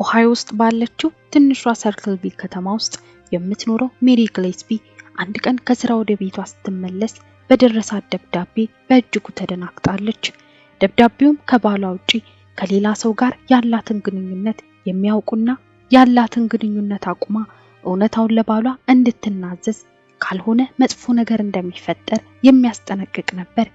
ኦሃዮ ውስጥ ባለችው ትንሿ ሰርክልቪል ከተማ ውስጥ የምትኖረው ሜሪ ግሌስቢ አንድ ቀን ከስራ ወደ ቤቷ ስትመለስ በደረሳት ደብዳቤ በእጅጉ ተደናግጣለች። ደብዳቤውም ከባሏ ውጪ ከሌላ ሰው ጋር ያላትን ግንኙነት የሚያውቁና ያላትን ግንኙነት አቁማ እውነታውን ለባሏ እንድትናዘዝ ካልሆነ መጥፎ ነገር እንደሚፈጠር የሚያስጠነቅቅ ነበር።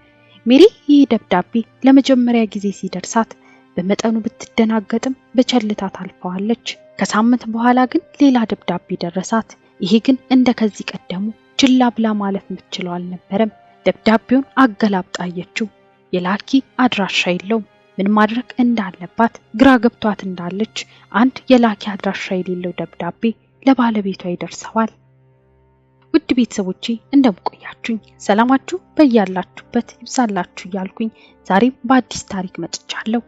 ሜሪ ይህ ደብዳቤ ለመጀመሪያ ጊዜ ሲደርሳት በመጠኑ ብትደናገጥም በቸልታ ታልፈዋለች። ከሳምንት በኋላ ግን ሌላ ደብዳቤ ደረሳት። ይሄ ግን እንደከዚህ ቀደሙ ችላ ብላ ማለፍ የምትችለው አልነበረም። ደብዳቤውን አገላብጣ አየችው። የላኪ አድራሻ የለውም። ምን ማድረግ እንዳለባት ግራ ገብቷት እንዳለች አንድ የላኪ አድራሻ የሌለው ደብዳቤ ለባለቤቷ ይደርሰዋል። ውድ ቤተሰቦቼ እንደምቆያችሁኝ ሰላማችሁ በያላችሁበት ይብዛላችሁ እያልኩኝ ዛሬም በአዲስ ታሪክ መጥቻለሁ።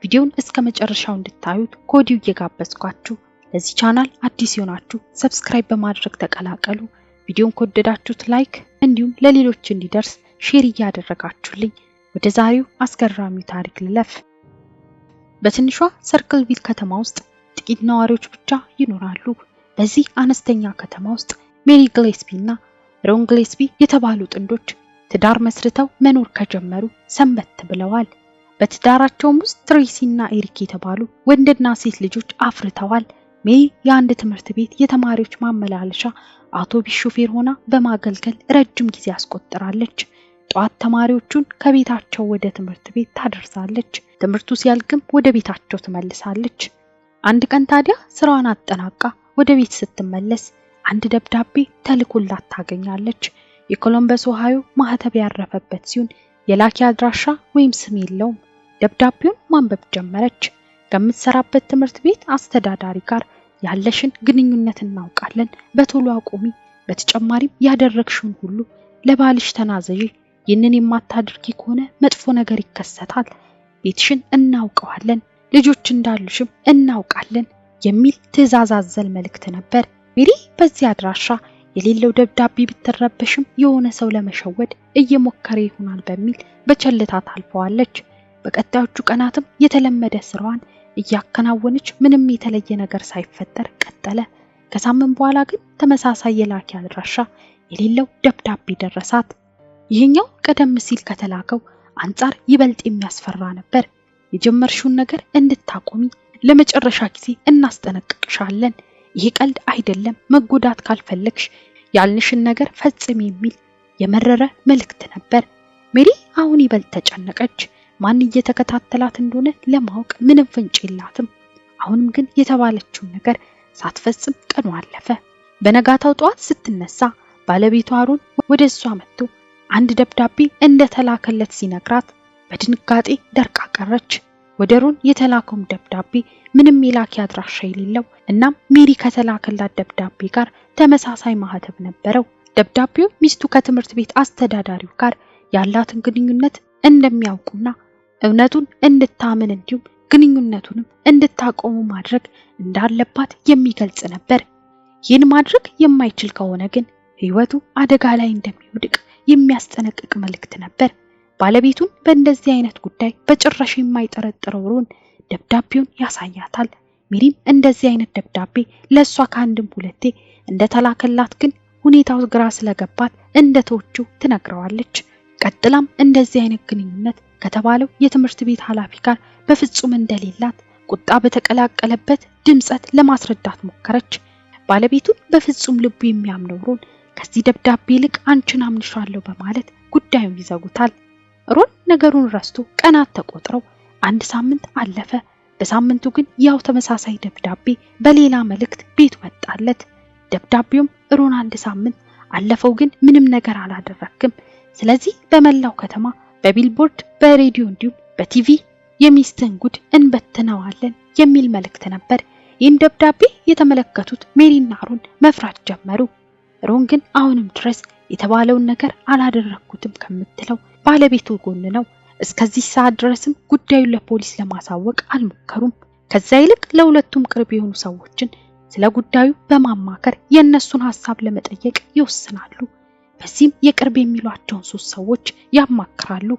ቪዲዮውን እስከ መጨረሻው እንድታዩት ኮዲው እየጋበዝኳችሁ ለዚህ ቻናል አዲስ የሆናችሁ ሰብስክራይብ በማድረግ ተቀላቀሉ። ቪዲዮውን ከወደዳችሁት ላይክ እንዲሁም ለሌሎች እንዲደርስ ሼር እያደረጋችሁልኝ ወደ ዛሬው አስገራሚው ታሪክ ልለፍ። በትንሿ ሰርክልቪል ከተማ ውስጥ ጥቂት ነዋሪዎች ብቻ ይኖራሉ። በዚህ አነስተኛ ከተማ ውስጥ ሜሪ ግሌስቢ እና ሮን ግሌስቢ የተባሉ ጥንዶች ትዳር መስርተው መኖር ከጀመሩ ሰንበት ብለዋል። በትዳራቸውም ውስጥ ትሬሲ እና ኤሪክ የተባሉ ወንድና ሴት ልጆች አፍርተዋል። ሜሪ የአንድ ትምህርት ቤት የተማሪዎች ማመላለሻ አውቶቡስ ሾፌር ሆና በማገልገል ረጅም ጊዜ አስቆጥራለች። ጧት ተማሪዎቹን ከቤታቸው ወደ ትምህርት ቤት ታደርሳለች። ትምህርቱ ሲያልቅም ወደ ቤታቸው ትመልሳለች። አንድ ቀን ታዲያ ስራዋን አጠናቃ ወደ ቤት ስትመለስ አንድ ደብዳቤ ተልኮላት ታገኛለች። የኮሎምበስ ኦሃዮ ማህተብ ያረፈበት ሲሆን የላኪ አድራሻ ወይም ስም የለውም። ደብዳቤውን ማንበብ ጀመረች። ከምትሰራበት ትምህርት ቤት አስተዳዳሪ ጋር ያለሽን ግንኙነት እናውቃለን፣ በቶሎ አቁሚ። በተጨማሪም ያደረግሽውን ሁሉ ለባልሽ ተናዘዢ። ይህንን የማታደርጊ ከሆነ መጥፎ ነገር ይከሰታል። ቤትሽን እናውቀዋለን፣ ልጆች እንዳሉሽም እናውቃለን የሚል ትዕዛዝ አዘል መልእክት ነበር። ሜሪ በዚህ አድራሻ የሌለው ደብዳቤ ብትረበሽም የሆነ ሰው ለመሸወድ እየሞከረ ይሆናል በሚል በቸልታ ታልፈዋለች። በቀጣዮቹ ቀናትም የተለመደ ስራዋን እያከናወነች ምንም የተለየ ነገር ሳይፈጠር ቀጠለ። ከሳምንት በኋላ ግን ተመሳሳይ የላኪ አድራሻ የሌለው ደብዳቤ ደረሳት። ይህኛው ቀደም ሲል ከተላከው አንጻር ይበልጥ የሚያስፈራ ነበር። የጀመርሽውን ነገር እንድታቆሚ ለመጨረሻ ጊዜ እናስጠነቅቅሻለን። ይሄ ቀልድ አይደለም፣ መጎዳት ካልፈለግሽ ያልንሽን ነገር ፈጽም የሚል የመረረ መልእክት ነበር። ሜሪ አሁን ይበልጥ ተጨነቀች። ማን እየተከታተላት እንደሆነ ለማወቅ ምንም ፍንጭ የላትም። አሁንም ግን የተባለችውን ነገር ሳትፈጽም ቀኑ አለፈ። በነጋታው ጠዋት ስትነሳ ባለቤቷ አሮን ወደ እሷ መጥቶ አንድ ደብዳቤ እንደተላከለት ሲነግራት በድንጋጤ ደርቃ ቀረች። ወደ ሮን የተላከው ደብዳቤ ምንም የላኪ አድራሻ የሌለው እናም ሜሪ ከተላከላት ደብዳቤ ጋር ተመሳሳይ ማህተብ ነበረው። ደብዳቤው ሚስቱ ከትምህርት ቤት አስተዳዳሪው ጋር ያላትን ግንኙነት እንደሚያውቁና እውነቱን እንድታምን እንዲሁም ግንኙነቱንም እንድታቆሙ ማድረግ እንዳለባት የሚገልጽ ነበር። ይህን ማድረግ የማይችል ከሆነ ግን ህይወቱ አደጋ ላይ እንደሚወድቅ የሚያስጠነቅቅ መልእክት ነበር። ባለቤቱን በእንደዚህ አይነት ጉዳይ በጭራሽ የማይጠረጥረው ሮን ደብዳቤውን ያሳያታል። ሜሪም እንደዚህ አይነት ደብዳቤ ለሷ ከአንድም ሁለቴ እንደተላከላት ግን ሁኔታው ግራ ስለገባት እንደተወችው ትነግረዋለች። ቀጥላም እንደዚህ አይነት ግንኙነት ከተባለው የትምህርት ቤት ኃላፊ ጋር በፍጹም እንደሌላት ቁጣ በተቀላቀለበት ድምጸት ለማስረዳት ሞከረች። ባለቤቱን በፍጹም ልቡ የሚያምነው ሮን ከዚህ ደብዳቤ ይልቅ አንቺን አምንሻለሁ በማለት ጉዳዩን ይዘጉታል። ሮን ነገሩን ረስቶ ቀናት ተቆጥረው አንድ ሳምንት አለፈ። በሳምንቱ ግን ያው ተመሳሳይ ደብዳቤ በሌላ መልእክት ቤት መጣለት። ደብዳቤውም ሮን አንድ ሳምንት አለፈው ግን ምንም ነገር አላደረክም፣ ስለዚህ በመላው ከተማ በቢልቦርድ በሬዲዮ እንዲሁም በቲቪ የሚስትን ጉድ እንበትነዋለን የሚል መልእክት ነበር። ይህን ደብዳቤ የተመለከቱት ሜሪና ሮን መፍራት ጀመሩ። ሮን ግን አሁንም ድረስ የተባለውን ነገር አላደረኩትም ከምትለው ባለቤቱ ጎን ነው። እስከዚህ ሰዓት ድረስም ጉዳዩን ለፖሊስ ለማሳወቅ አልሞከሩም። ከዛ ይልቅ ለሁለቱም ቅርብ የሆኑ ሰዎችን ስለ ጉዳዩ በማማከር የነሱን ሐሳብ ለመጠየቅ ይወስናሉ። በዚህም የቅርብ የሚሏቸውን 3 ሰዎች ያማክራሉ።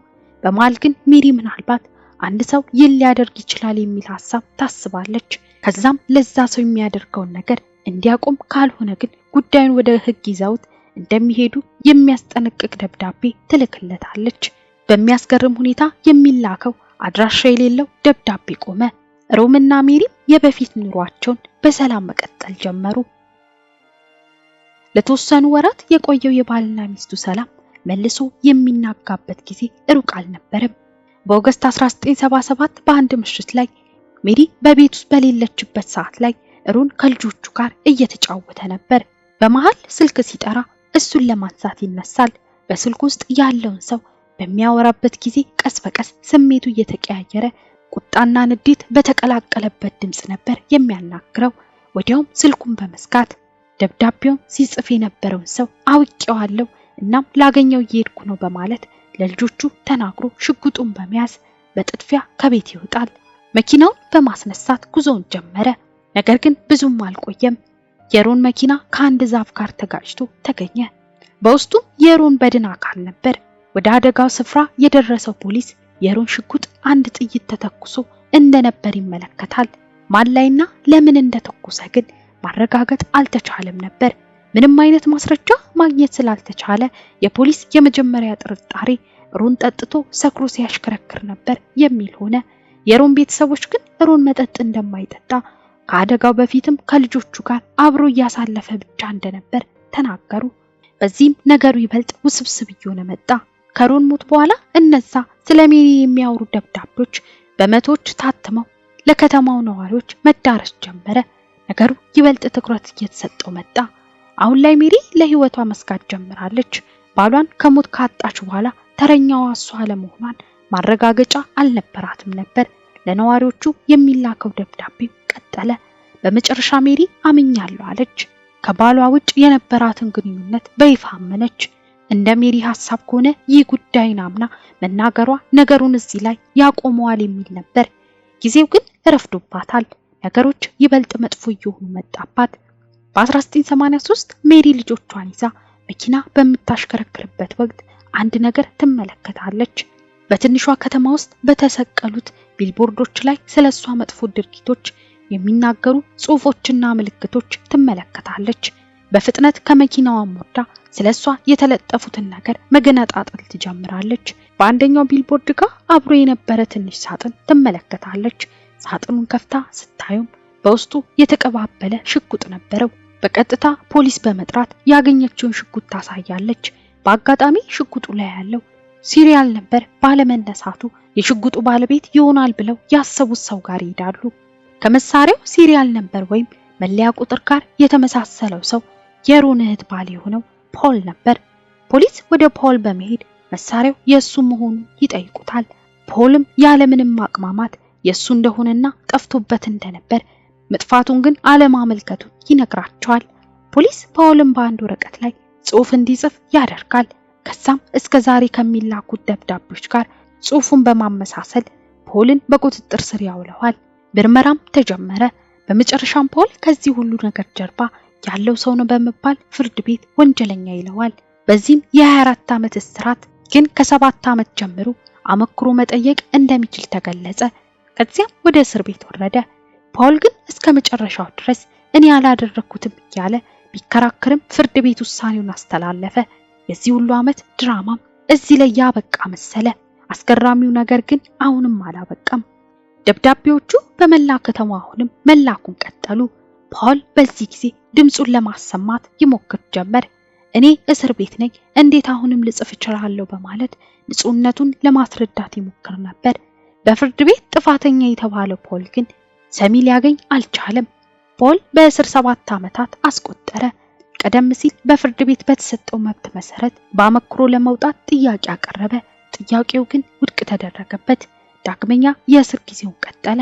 በመሃል ግን ሜሪ ምናልባት አንድ ሰው ይል ሊያደርግ ይችላል የሚል ሐሳብ ታስባለች። ከዛም ለዛ ሰው የሚያደርገውን ነገር እንዲያቆም ካልሆነ ግን ጉዳዩን ወደ ህግ ይዘውት እንደሚሄዱ የሚያስጠነቅቅ ደብዳቤ ትልክለታለች። በሚያስገርም ሁኔታ የሚላከው አድራሻ የሌለው ደብዳቤ ቆመ። ሮምና ሜሪም የበፊት ኑሯቸውን በሰላም መቀጠል ጀመሩ። ለተወሰኑ ወራት የቆየው የባልና ሚስቱ ሰላም መልሶ የሚናጋበት ጊዜ ሩቅ አልነበረም። በኦገስት 1977 በአንድ ምሽት ላይ ሜሪ በቤት ውስጥ በሌለችበት ሰዓት ላይ ሮን ከልጆቹ ጋር እየተጫወተ ነበር። በመሃል ስልክ ሲጠራ እሱን ለማንሳት ይነሳል። በስልክ ውስጥ ያለውን ሰው በሚያወራበት ጊዜ ቀስ በቀስ ስሜቱ እየተቀያየረ ቁጣና ንዴት በተቀላቀለበት ድምጽ ነበር የሚያናግረው። ወዲያውም ስልኩን በመዝጋት ደብዳቤውን ሲጽፍ የነበረውን ሰው አውቄዋለሁ እናም ላገኘው እየሄድኩ ነው በማለት ለልጆቹ ተናግሮ ሽጉጡን በመያዝ በጥድፊያ ከቤት ይወጣል። መኪናውን በማስነሳት ጉዞውን ጀመረ። ነገር ግን ብዙም አልቆየም። የሮን መኪና ከአንድ ዛፍ ጋር ተጋጭቶ ተገኘ። በውስጡ የሮን በድን አካል ነበር። ወደ አደጋው ስፍራ የደረሰው ፖሊስ የሮን ሽጉጥ አንድ ጥይት ተተኩሶ እንደነበር ይመለከታል። ማን ላይና ለምን እንደተኮሰ ግን ማረጋገጥ አልተቻለም ነበር። ምንም አይነት ማስረጃ ማግኘት ስላልተቻለ የፖሊስ የመጀመሪያ ጥርጣሬ ሮን ጠጥቶ ሰክሮ ሲያሽከረክር ነበር የሚል ሆነ። የሮን ቤተሰቦች ግን ሮን መጠጥ እንደማይጠጣ ከአደጋው በፊትም ከልጆቹ ጋር አብሮ እያሳለፈ ብቻ እንደነበር ተናገሩ። በዚህም ነገሩ ይበልጥ ውስብስብ እየሆነ መጣ። ከሮን ሞት በኋላ እነዛ ስለ ሜሪ የሚያወሩ ደብዳቤዎች በመቶዎች ታትመው ለከተማው ነዋሪዎች መዳረስ ጀመረ። ነገሩ ይበልጥ ትኩረት እየተሰጠው መጣ። አሁን ላይ ሜሪ ለህይወቷ መስጋት ጀምራለች። ባሏን ከሞት ካጣች በኋላ ተረኛዋ እሷ ለመሆኗን ማረጋገጫ አልነበራትም ነበር። ለነዋሪዎቹ የሚላከው ደብዳቤ ቀጠለ። በመጨረሻ ሜሪ አምኛለሁ አለች። ከባሏ ውጭ የነበራትን ግንኙነት በይፋ አመነች። እንደ ሜሪ ሐሳብ ከሆነ ይህ ጉዳይን አምና መናገሯ ነገሩን እዚህ ላይ ያቆመዋል የሚል ነበር። ጊዜው ግን ረፍዶባታል። ነገሮች ይበልጥ መጥፎ እየሆኑ መጣባት። በ1983 ሜሪ ልጆቿን ይዛ መኪና በምታሽከረክርበት ወቅት አንድ ነገር ትመለከታለች። በትንሿ ከተማ ውስጥ በተሰቀሉት ቢልቦርዶች ላይ ስለሷ መጥፎ ድርጊቶች የሚናገሩ ጽሑፎችና ምልክቶች ትመለከታለች። በፍጥነት ከመኪናዋ ወርዳ ስለሷ የተለጠፉትን ነገር መገነጣጠል ትጀምራለች። በአንደኛው ቢልቦርድ ጋር አብሮ የነበረ ትንሽ ሳጥን ትመለከታለች። ሳጥኑን ከፍታ ስታዩም በውስጡ የተቀባበለ ሽጉጥ ነበረው። በቀጥታ ፖሊስ በመጥራት ያገኘችውን ሽጉጥ ታሳያለች። በአጋጣሚ ሽጉጡ ላይ ያለው ሲሪያል ነበር ባለመነሳቱ የሽጉጡ ባለቤት ይሆናል ብለው ያሰቡት ሰው ጋር ይሄዳሉ። ከመሳሪያው ሲሪያል ነበር ወይም መለያ ቁጥር ጋር የተመሳሰለው ሰው የሮን እህት ባል የሆነው ፖል ነበር። ፖሊስ ወደ ፖል በመሄድ መሳሪያው የሱ መሆኑን ይጠይቁታል። ፖልም ያለምንም ማቅማማት የሱ እንደሆነና ጠፍቶበት እንደነበር መጥፋቱን ግን አለማመልከቱን ይነግራቸዋል። ፖሊስ ፖልን በአንድ ወረቀት ላይ ጽሑፍ እንዲጽፍ ያደርጋል። ከዛም እስከ ዛሬ ከሚላኩት ደብዳቤዎች ጋር ጽሑፉን በማመሳሰል ፖልን በቁጥጥር ስር ያውለዋል። ምርመራም ተጀመረ። በመጨረሻም ፖል ከዚህ ሁሉ ነገር ጀርባ ያለው ሰው ነው በመባል ፍርድ ቤት ወንጀለኛ ይለዋል። በዚህም የ24 ዓመት እስራት ግን ከ7 ዓመት ጀምሮ አመክሮ መጠየቅ እንደሚችል ተገለጸ። ከዚያም ወደ እስር ቤት ወረደ። ፖል ግን እስከ መጨረሻው ድረስ እኔ ያላደረኩትም እያለ ቢከራከርም ፍርድ ቤት ውሳኔውን አስተላለፈ። የዚህ ሁሉ ዓመት ድራማም እዚህ ላይ ያበቃ መሰለ። አስገራሚው ነገር ግን አሁንም አላበቃም። ደብዳቤዎቹ በመላ ከተማው አሁንም መላኩን ቀጠሉ። ፖል በዚህ ጊዜ ድምጹን ለማሰማት ይሞክር ጀመር። እኔ እስር ቤት ነኝ፣ እንዴት አሁንም ልጽፍ እችላለሁ በማለት ንጹህነቱን ለማስረዳት ይሞክር ነበር። በፍርድ ቤት ጥፋተኛ የተባለው ፖል ግን ሰሚ ሊያገኝ አልቻለም። ፖል በእስር 7 ዓመታት አስቆጠረ። ቀደም ሲል በፍርድ ቤት በተሰጠው መብት መሰረት በአመክሮ ለመውጣት ጥያቄ አቀረበ። ጥያቄው ግን ውድቅ ተደረገበት። ዳግመኛ የእስር ጊዜውን ቀጠለ።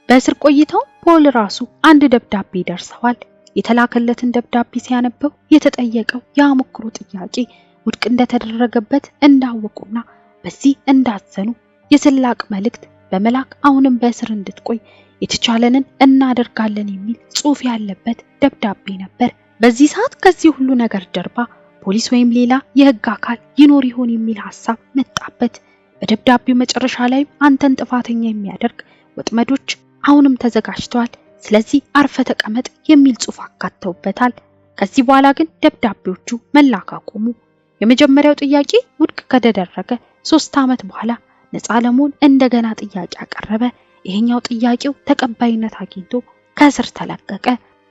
በእስር ቆይታው ፖል ራሱ አንድ ደብዳቤ ደርሰዋል። የተላከለትን ደብዳቤ ሲያነበው የተጠየቀው የአመክሮ ጥያቄ ውድቅ እንደተደረገበት እንዳወቁና በዚህ እንዳዘኑ የስላቅ መልእክት በመላክ አሁንም በእስር እንድትቆይ የተቻለንን እናደርጋለን የሚል ጽሑፍ ያለበት ደብዳቤ ነበር። በዚህ ሰዓት ከዚህ ሁሉ ነገር ጀርባ ፖሊስ ወይም ሌላ የህግ አካል ይኖር ይሆን የሚል ሐሳብ መጣበት። በደብዳቤው መጨረሻ ላይ አንተን ጥፋተኛ የሚያደርግ ወጥመዶች አሁንም ተዘጋጅተዋል፣ ስለዚህ አርፈ ተቀመጥ የሚል ጽሑፍ አካተውበታል። ከዚህ በኋላ ግን ደብዳቤዎቹ መላክ አቆሙ። የመጀመሪያው ጥያቄ ውድቅ ከተደረገ 3 ዓመት በኋላ ነፃ ለመሆን እንደገና ጥያቄ አቀረበ። ይሄኛው ጥያቄው ተቀባይነት አግኝቶ ከእስር ተለቀቀ።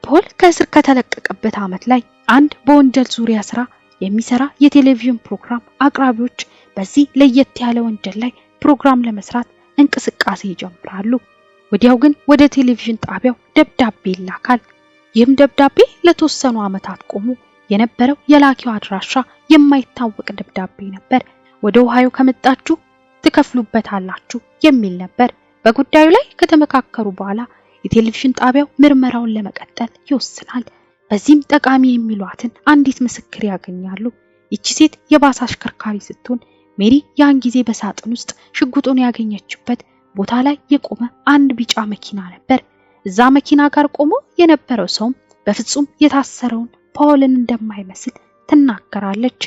ፖል ከእስር ከተለቀቀበት ዓመት ላይ አንድ በወንጀል ዙሪያ ስራ የሚሰራ የቴሌቪዥን ፕሮግራም አቅራቢዎች በዚህ ለየት ያለ ወንጀል ላይ ፕሮግራም ለመስራት እንቅስቃሴ ይጀምራሉ። ወዲያው ግን ወደ ቴሌቪዥን ጣቢያው ደብዳቤ ይላካል። ይህም ደብዳቤ ለተወሰኑ ዓመታት ቆሞ የነበረው የላኪው አድራሻ የማይታወቅ ደብዳቤ ነበር። ወደ ኦሃዮ ከመጣችሁ ትከፍሉበታላችሁ የሚል ነበር። በጉዳዩ ላይ ከተመካከሩ በኋላ የቴሌቪዥን ጣቢያው ምርመራውን ለመቀጠል ይወስናል። በዚህም ጠቃሚ የሚሏትን አንዲት ምስክር ያገኛሉ። ይቺ ሴት የባስ አሽከርካሪ ስትሆን ሜሪ ያን ጊዜ በሳጥን ውስጥ ሽጉጡን ያገኘችበት ቦታ ላይ የቆመ አንድ ቢጫ መኪና ነበር። እዛ መኪና ጋር ቆሞ የነበረው ሰውም በፍጹም የታሰረውን ፖልን እንደማይመስል ትናገራለች።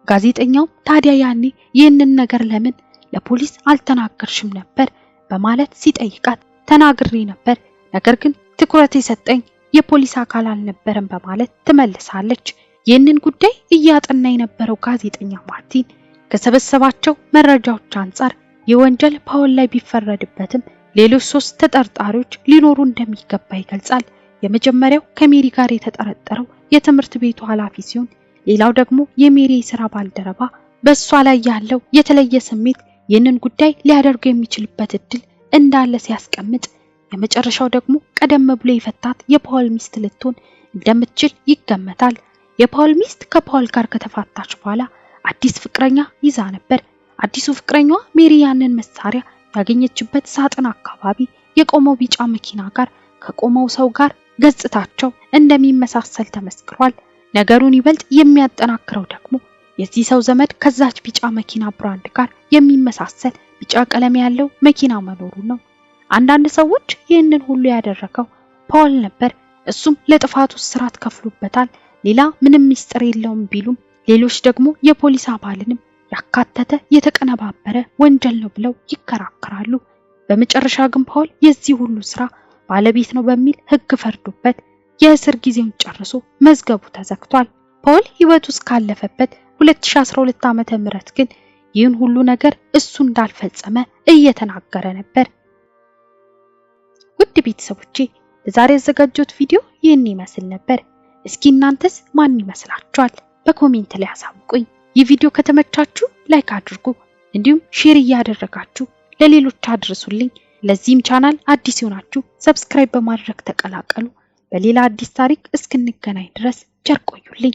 ጋዜጠኛው ታዲያ ያኔ ይህንን ነገር ለምን ለፖሊስ አልተናገርሽም ነበር በማለት ሲጠይቃት ተናግሬ ነበር፣ ነገር ግን ትኩረት የሰጠኝ የፖሊስ አካል አልነበረም በማለት ትመልሳለች። ይህንን ጉዳይ እያጠና የነበረው ጋዜጠኛ ማርቲን ከሰበሰባቸው መረጃዎች አንጻር የወንጀል ፓውል ላይ ቢፈረድበትም ሌሎች 3 ተጠርጣሪዎች ሊኖሩ እንደሚገባ ይገልጻል። የመጀመሪያው ከሜሪ ጋር የተጠረጠረው የትምህርት ቤቱ ኃላፊ ሲሆን ሌላው ደግሞ የሜሪ የሥራ ባልደረባ በእሷ ላይ ያለው የተለየ ስሜት ይህንን ጉዳይ ሊያደርጉ የሚችልበት እድል እንዳለ ሲያስቀምጥ፣ የመጨረሻው ደግሞ ቀደም ብሎ የፈታት የፓውል ሚስት ልትሆን እንደምትችል ይገመታል። የፓውል ሚስት ከፓውል ጋር ከተፋታች በኋላ አዲስ ፍቅረኛ ይዛ ነበር። አዲሱ ፍቅረኛዋ ሜሪ ያንን መሳሪያ ያገኘችበት ሳጥን አካባቢ የቆመው ቢጫ መኪና ጋር ከቆመው ሰው ጋር ገጽታቸው እንደሚመሳሰል ተመስክሯል። ነገሩን ይበልጥ የሚያጠናክረው ደግሞ የዚህ ሰው ዘመድ ከዛች ቢጫ መኪና ብራንድ ጋር የሚመሳሰል ቢጫ ቀለም ያለው መኪና መኖሩ ነው። አንዳንድ ሰዎች ይህንን ሁሉ ያደረገው ፓውል ነበር፣ እሱም ለጥፋቱ እስራት ከፍሎበታል፣ ሌላ ምንም ሚስጥር የለውም ቢሉም ሌሎች ደግሞ የፖሊስ አባልንም ያካተተ የተቀነባበረ ወንጀል ነው ብለው ይከራከራሉ። በመጨረሻ ግን ፓውል የዚህ ሁሉ ስራ ባለቤት ነው በሚል ሕግ ፈርዶበት የእስር ጊዜውን ጨርሶ መዝገቡ ተዘግቷል። ፓውል ሕይወቱ እስካለፈበት 2012 ዓመተ ምህረት ግን ይህን ሁሉ ነገር እሱ እንዳልፈጸመ እየተናገረ ነበር። ውድ ቤተሰቦቼ ለዛሬ ያዘጋጀሁት ቪዲዮ ይህን ይመስል ነበር። እስኪ እናንተስ ማን ይመስላችኋል? በኮሜንት ላይ አሳውቁኝ። ይህ ቪዲዮ ከተመቻችሁ ላይክ አድርጉ፣ እንዲሁም ሼር እያደረጋችሁ ለሌሎች አድርሱልኝ። ለዚህም ቻናል አዲስ ሆናችሁ ሰብስክራይብ በማድረግ ተቀላቀሉ። በሌላ አዲስ ታሪክ እስክንገናኝ ድረስ ቸር ቆዩልኝ።